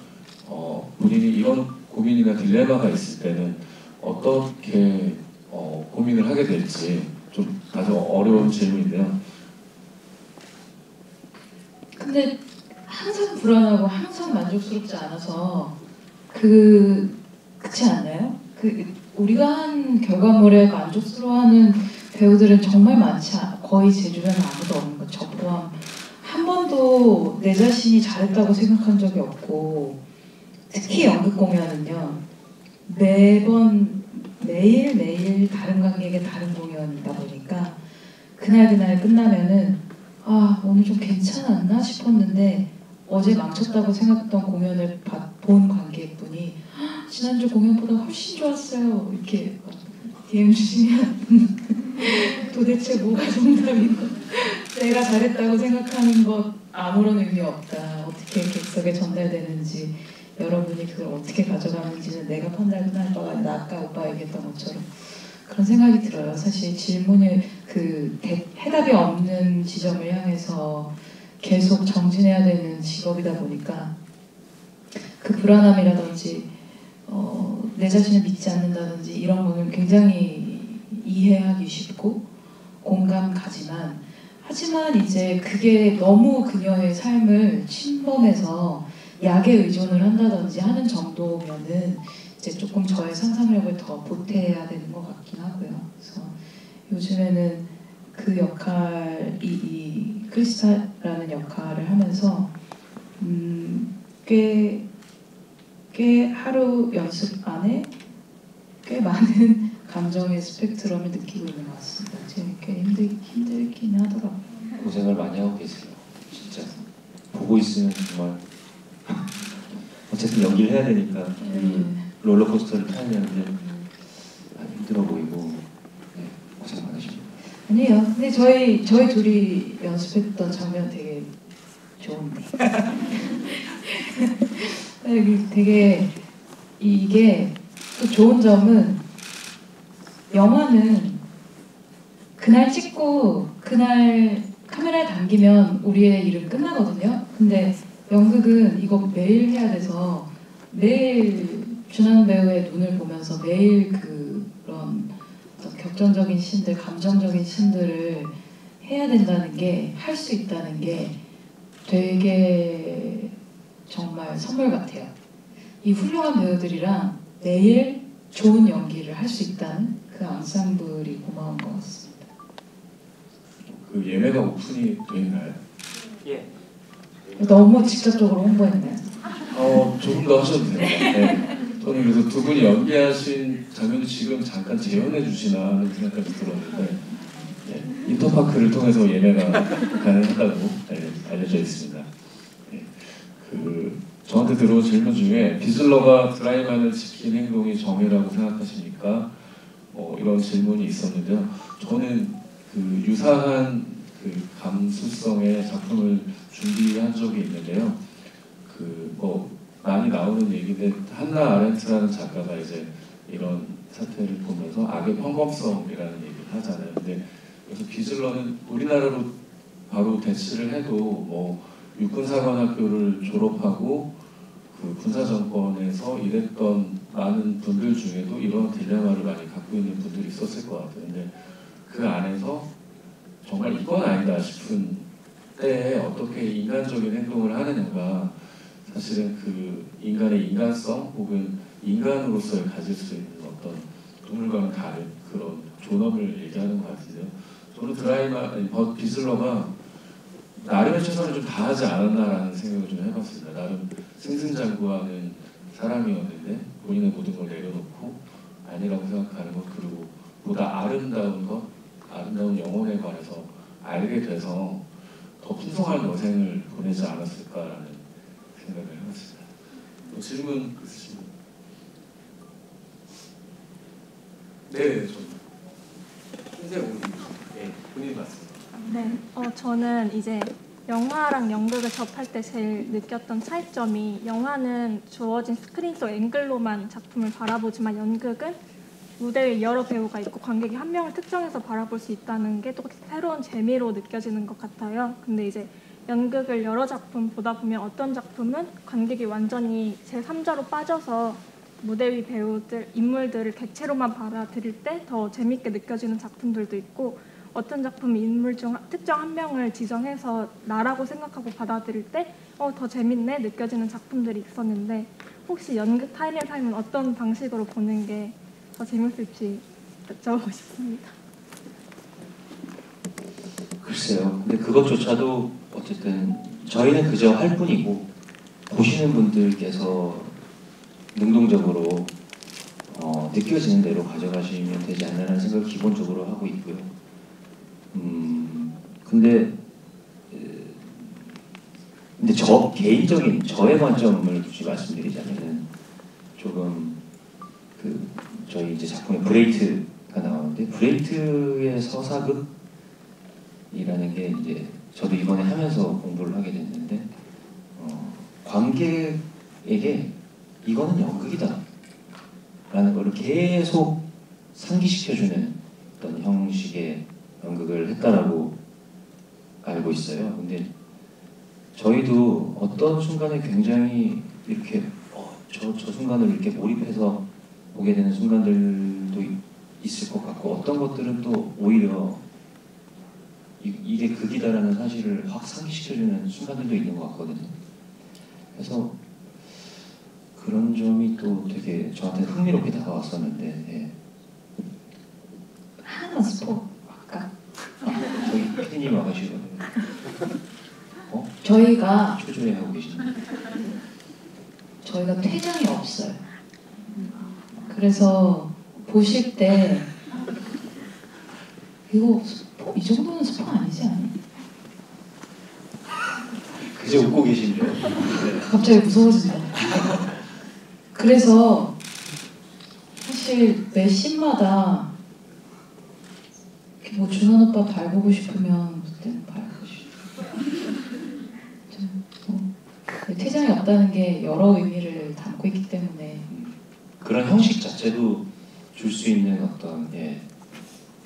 A: 본인이 이런 고민이나 딜레마가 있을 때는 어떻게 고민을 하게 될지 좀 아주 어려운 질문인데요.
C: 근데 항상 불안하고 항상 만족스럽지 않아서 그렇지 않나요? 우리가 한 결과물에 만족스러워하는 배우들은 정말 많지 않아. 거의 제 주변에 아무도 없는 거. 저 포함 한 번도 내 자신이 잘했다고 생각한 적이 없고, 특히 연극 공연은요 매일 다른 관객의 다른 공연이다 보니까 그날 끝나면은 아 오늘 좀 괜찮았나 싶었는데 어제 망쳤다고 생각했던 공연을 본 관객분이 지난주 공연보다 훨씬 좋았어요 이렇게 DM 주시면 도대체 뭐가 정답이고 내가 잘했다고 생각하는 것 아무런 의미 없다. 어떻게 객석에 전달되는지 여러분이 그걸 어떻게 가져가는지는 내가 판단을 할 바가 아니라 아까 오빠 얘기했던 것처럼 그런 생각이 들어요. 사실 질문을 해답이 없는 지점을 향해서 계속 정진해야 되는 직업이다 보니까 그 불안함이라든지 내 자신을 믿지 않는다든지 이런 거는 굉장히 이해하기 쉽고 공감 가지만 하지만 이제 그게 너무 그녀의 삶을 침범해서 약에 의존을 한다든지 하는 정도면은 이제 조금 저의 상상력을 더 보태야 되는 것 같긴 하고요. 그래서 요즘에는 그 역할, 이 크리스타라는 역할을 하면서 꽤 하루 연습 안에 꽤 많은 감정의 스펙트럼을 느끼고 있는 것 같습니다. 제가 꽤 힘들긴 하더라고요.
B: 고생을 많이 하고 계세요. 진짜 보고 있으면 정말 어쨌든 연기를 해야 되니까 롤러코스터를 타야 되는데 힘들어 보이고 고생 많으십니다.
C: 아니에요. 근데 저희 둘이 연습했던 장면 되게 좋은데. 되게 이게 또 좋은 점은 영화는 그날 찍고 그날 카메라에 담기면 우리의 일은 끝나거든요. 근데 연극은 이거 매일 해야 돼서 매일 준한 배우의 눈을 보면서 매일 그런 어떤 격정적인 씬들, 감정적인 씬들을 해야 된다는 게, 할 수 있다는 게 되게 정말 선물 같아요. 이 훌륭한 배우들이랑 매일 좋은 연기를 할 수 있다는 그 앙상블이 고마운 것 같습니다.
A: 그 예매가 오픈이 돼 있나요?
F: 예,
C: 너무 직접적으로 홍보했나요?
A: 조금 더 하셔도 돼요. 네. 저는 그래서 두 분이 연기하신 장면을 지금 잠깐 재현해 주시나 하는 생각까지 들었는데 네. 인터파크를 통해서 예매가 가능하다고 알려져 있습니다. 네. 저한테 들어온 질문 중에 비즐러가 드라이만을 지킨 행동이 정의라고 생각하십니까? 이런 질문이 있었는데요. 저는 유사한 감수성의 작품을 준비한 적이 있는데요. 많이 나오는 얘기인데 한나 아렌트라는 작가가 이제 이런 사태를 보면서 악의 평범성이라는 얘기를 하잖아요. 근데 그래서 비즐러는 우리나라로 바로 대치를 해도 육군사관학교를 졸업하고 군사정권에서 일했던 많은 분들 중에도 이런 딜레마를 많이 갖고 있는 분들이 있었을 것 같아요. 근데 그 안에서 정말 이건 아니다 싶은 때에 어떻게 인간적인 행동을 하느냐가 사실은 인간의 인간성 혹은 인간으로서의 가질 수 있는 어떤 동물과는 다른 그런 존엄을 얘기하는 것 같은데요. 저는 비즐러가 나름의 최선을 좀 다하지 않았나라는 생각을 좀 해봤습니다. 나름 승승장구하는 사람이었는데 본인의 모든 걸 내려놓고 아니라고 생각하는 것, 그리고 보다 아름다운 영혼에 관해서 알게 돼서 더 풍성한 여생을 보내지 않았을까라는 생각을 해봤습니다. 질문 있으신가요? 네, 저는 본인 말씀.
E: 네, 저는 이제 영화랑 연극을 접할 때 제일 느꼈던 차이점이, 영화는 주어진 스크린 속 앵글로만 작품을 바라보지만 연극은 무대 위에 여러 배우가 있고 관객이 한 명을 특정해서 바라볼 수 있다는 게 또 새로운 재미로 느껴지는 것 같아요. 근데 이제 연극을 여러 작품 보다 보면 어떤 작품은 관객이 완전히 제3자로 빠져서 무대 위 배우들, 인물들을 객체로만 받아들일 때 더 재밌게 느껴지는 작품들도 있고, 어떤 작품이 인물 중 특정 한 명을 지정해서 나라고 생각하고 받아들일 때 더 재밌네 느껴지는 작품들이 있었는데, 혹시 연극 타인의 삶은 어떤 방식으로 보는 게 더 재밌을지 여쭤보고 싶습니다.
B: 글쎄요. 근데 그것조차도 어쨌든 저희는 그저 할 뿐이고 보시는 분들께서 능동적으로 느껴지는 대로 가져가시면 되지 않나라는 생각을 기본적으로 하고 있고요. 근데 저 개인적인 저의 관점을 굳이 말씀드리자면은 조금 저희 이제 작품에 브레이트가 나오는데, 브레이트의 서사극이라는 게 이제 저도 이번에 하면서 공부를 하게 됐는데 관객에게 이거는 연극이다 라는 거를 계속 상기시켜주는 어떤 형식의 연극을 했다라고 알고 있어요. 근데 저희도 어떤 순간에 굉장히 이렇게 저 순간을 이렇게 몰입해서 보게 되는 순간들도 있을 것 같고, 어떤 것들은 또 오히려 이게 극이다라는 사실을 확 상기시켜주는 순간들도 있는 것 같거든요. 그래서 그런 점이 또 되게 저한테 흥미롭게 다가왔었는데, 예.
C: 하나만 스포 할까?
B: 저희 PD님 와가시거든요.
C: 저희가
B: 초조해하고 계시는데.
C: 퇴장이 없어요. 그래서 보실 때 이거 스포, 이 정도는 스포 아니지 않니?
B: 그저 웃고 계신 줄.
C: 갑자기 무서워진다. 그래서 사실 매 씬마다 준원 오빠 발 보고 싶으면 그때는 발 보고 싶고, 퇴장이 없다는 게 여러 의미를 담고 있기 때문에
B: 그런 형식 자체도 줄 수 있는 어떤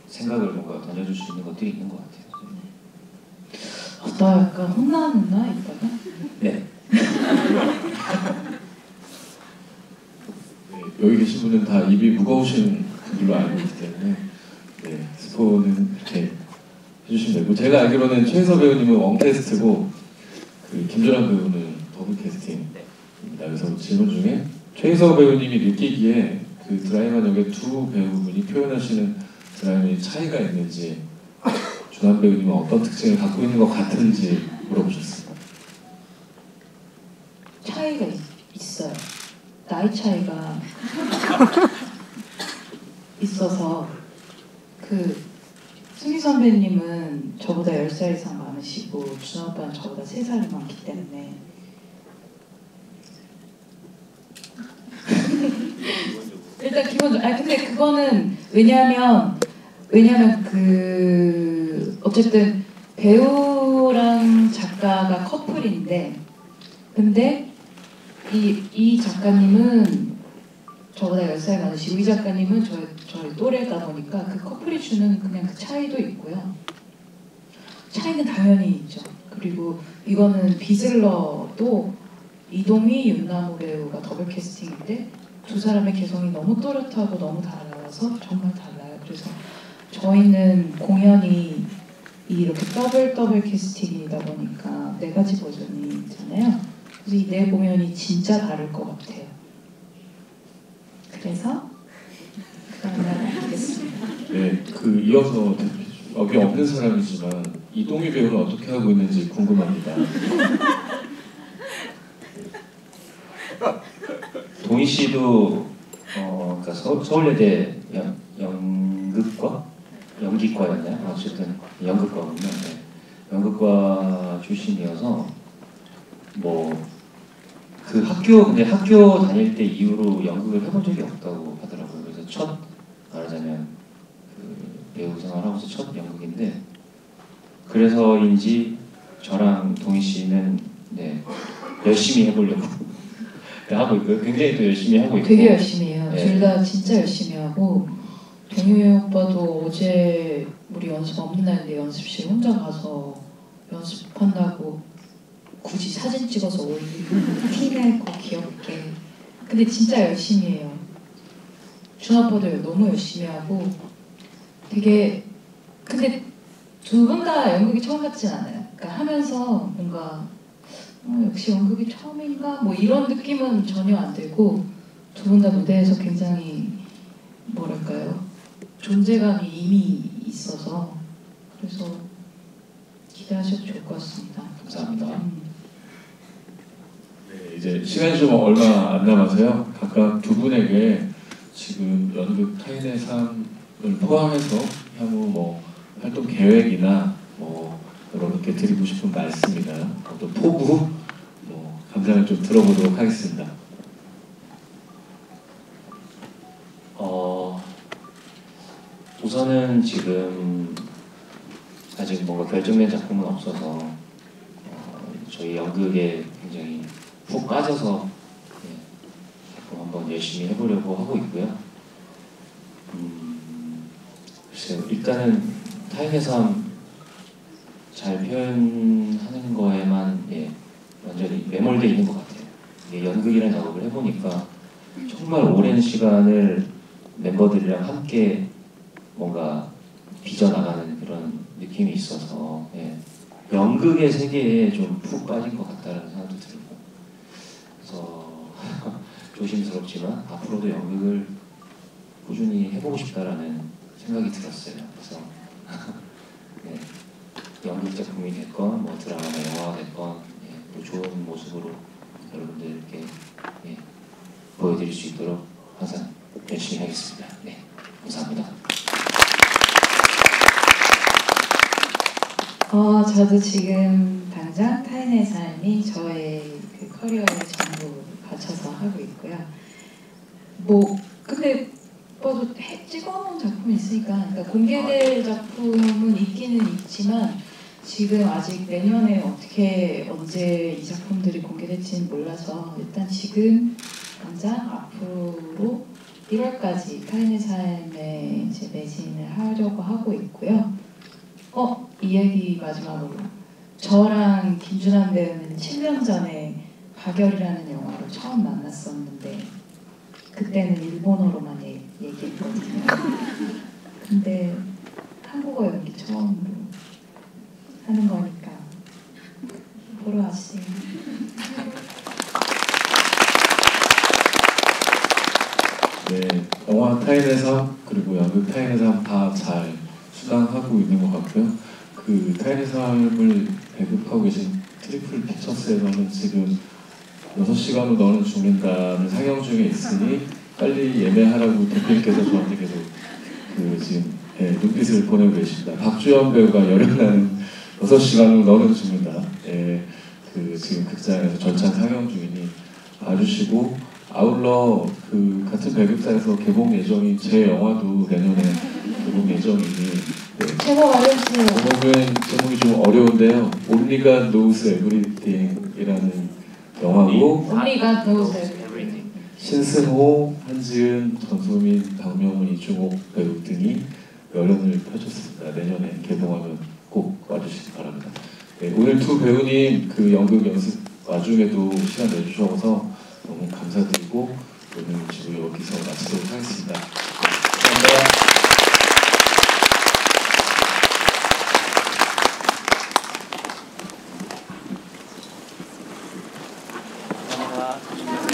B: 생각을 뭔가 던져줄 수 있는 것들이 있는 것 같아요.
C: 나 약간 혼나는나 이따가?
B: 네.
A: 여기 계신 분은 다 입이 무거우신 분들로 알고 있기 때문에 스포는 이렇게 해주시면 되고, 제가 알기로는 최혜서 배우님은 원캐스트고 김조란 배우는 더블 캐스팅입니다. 그래서 질문 중에 최혜서 배우님이 느끼기에 드라이만 역의 두 배우분이 표현하시는 드라이만의 차이가 있는지, 준환 배우님은 어떤 특징을 갖고 있는 것 같은지 물어보셨습니다.
C: 나이 차이가 있어서 그 승희 선배님은 저보다 10살 이상 많으시고 준하 오빠는 저보다 3살이 많기 때문에 일단 기본적으로 아니 근데 그거는 왜냐면 그 어쨌든 배우랑 작가가 커플인데 근데 이 작가님은 저보다 10살 많으시고 이 작가님은 저희 또래다 보니까 그 커플이 주는 그냥 그 차이도 있고요. 차이는 당연히 있죠. 그리고 이거는 비슬러도 이동희, 윤나무 배우가 더블 캐스팅인데 두 사람의 개성이 너무 또렷하고 너무 달라서 정말 달라요. 그래서 저희는 공연이 이렇게 더블 캐스팅이다 보니까 4가지 버전이 있잖아요. 그래서 이 4공연이 진짜 다를 것 같아요. 그래서 그런 말 하겠습니다.
A: 네, 그 이어서 여기 없는 사람이지만 이동희 배우는 어떻게 하고 있는지 궁금합니다.
B: 동희 씨도 그러니까 서울예대 연기과였나요? 어쨌든 연극과군요. 네. 연극과 출신이어서 뭐 그 근데 학교 다닐 때 이후로 연극을 해본 적이 없다고 하더라고요. 그래서 말하자면 그 배우 생활하면서 첫 연극인데 그래서인지 저랑 동희 씨는 네, 열심히 해보려고 하고 있고요. 굉장히 또 열심히 하고 있고
C: 되게 열심히 해요.
B: 네.
C: 둘 다 진짜 열심히 하고 동희 오빠도 어제 우리 연습 없는 날인데 연습실 혼자 가서 연습한다고 굳이 사진 찍어서 올리고 티내고 귀엽게 근데 진짜 열심히 해요. 준하 오빠도 너무 열심히 하고 되게 근데 두 분 다 연극이 처음 같진 않아요. 그러니까 하면서 뭔가 역시 연극이 처음인가? 뭐 이런 느낌은 전혀 안 들고 두 분 다 무대에서 굉장히 뭐랄까요? 존재감이 이미 있어서 그래서 기대하셔도 좋을 것 같습니다.
B: 감사합니다.
A: 네, 이제 시간이 좀 얼마 안 남아서요. 각각 두 분에게 지금 연극 타인의 삶을 포함해서 향후 뭐 활동 계획이나 뭐 여러분께 드리고 싶은 말씀이나 어떤 포부 뭐 감상을 좀 들어보도록 하겠습니다.
B: 우선은 지금 아직 뭔가 결정된 작품은 없어서 저희 연극에 굉장히 푹 빠져서 작품 한번 열심히 해보려고 하고 있고요. 글쎄요, 일단은 타인의 삶 잘 표현하는 거에만 완전히 매몰되어 있는 것 같아요. 연극이라는 작업을 해보니까 정말 오랜 시간을 멤버들이랑 함께 뭔가 빚어나가는 그런 느낌이 있어서 연극의 세계에 좀 푹 빠진 것 같다는 생각도 들고 그래서 조심스럽지만 앞으로도 연극을 꾸준히 해보고 싶다라는 생각이 들었어요. 그래서 연극 작품이 됐건 뭐 드라마나 영화가 됐건 또 좋은 모습으로 여러분들께 보여드릴 수 있도록 항상 열심히 하겠습니다. 네, 감사합니다.
C: 저도 지금 당장 타인의 삶이 저의 그 커리어를 전부 바쳐서 하고 있고요. 뭐 근데 뭐 찍어놓은 작품이 있으니까 그러니까 공개될 작품은 있기는 있지만 지금 아직 내년에 언제 이 작품들이 공개될지는 몰라서 일단 지금 당장 앞으로 1월까지 타인의 삶에 이제 매진을 하려고 하고 있고요. 이 얘기 마지막으로 저랑 김준환 배우는 7년 전에 박열이라는 영화로 처음 만났었는데 그때는 일본어로만 얘기했거든요. 근데 한국어 연기 처음으로 하는 거니까 보러 와주세요.
A: 네, 영화 타인의 삶 그리고 연극 타인의 삶 다 잘 수당하고 있는 것 같고요. 그 타인의 삶을 배급하고 계신 트리플 피처스에서는 지금 6시간후 너는 죽는다는 상영 중에 있으니 빨리 예매하라고 대표님께서 저한테 계속 지금 눈빛을 보내고 계십니다. 박주연 배우가 열연하는 6시간 후 너는 죽는다. 지금 극장에서 전차 상영 중이니 봐주시고, 아울러 같은 배급사에서 개봉 예정인 제 영화도 내년에 개봉 예정이니
C: 제목 알려주세요.
A: 제목이 좀 어려운데요. Only God Knows Everything이라는 영화고,
C: 우리가 배우세요.
A: 신승호, 한지은, 전소민, 박명훈, 이중옥 배우 등이 열연을 펼쳤습니다. 내년에 개봉하면 꼭 와주시기 바랍니다. 오늘 두 배우님 연극 연습 와중에도 시간 내주셔서 너무 감사드리고 오늘 지금 여기서 마치도록 하겠습니다. 감사합니다.
B: 감사합니다.